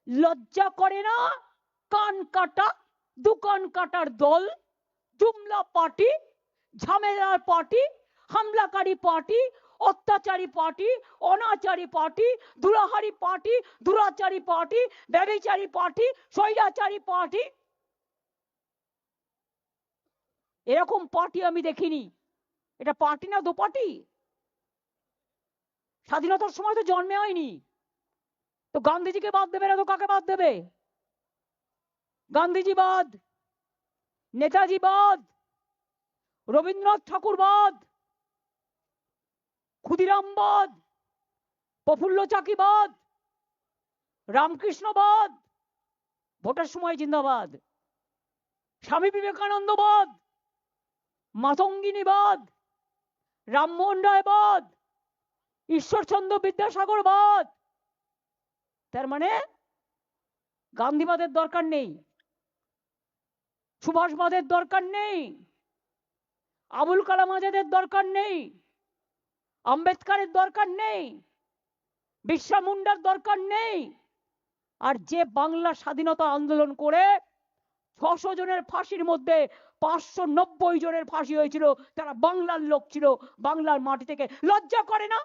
লজ্জা করে না? কান কাটা, দোকান কাটার দল, জুমলা পার্টি, ঝামেলার পার্টি, হামলাকারী পার্টি, অত্যাচারী পার্টি, অনাচারী পার্টি, দুরাহারি পার্টি, দুরাচারী পার্টি, ব্যভিচারী পার্টি, স্বৈরাচারী পার্টি। এরকম পার্টি আমি দেখিনি। এটা পার্টি না দোপাটি? স্বাধীনতার সময় তো জন্মে হয়নি। তো গান্ধীজিকে বাদ দেবে না তো কাকে বাদ দেবে? গান্ধীজি বাদ, নেতাজি বাদ, রবীন্দ্রনাথ ঠাকুর বাদ, ক্ষুদিরাম বাদ, প্রফুল্ল চাকি বাদ, রামকৃষ্ণ বাদ, ভোটের সময় জিন্দাবাদ, স্বামী বিবেকানন্দ বাদ, মাতঙ্গিনী বাদ, রামমোহন রায় বাদ, ঈশ্বরচন্দ্র বিদ্যাসাগর বাদ। তার মানে গান্ধীবাদের দরকার নেই, সুভাষবাদের দরকার নেই, আবুল কালাম আজাদের দরকার নেই, আম্বেদকরের দরকার নেই, বিরসা মুন্ডার দরকার নেই। আর যে বাংলা স্বাধীনতা আন্দোলন করে 600 জনের ফাঁসির মধ্যে 590 জনের ফাঁসি হয়েছিল, তারা বাংলার লোক ছিল, বাংলার মাটি থেকে। লজ্জা করে না?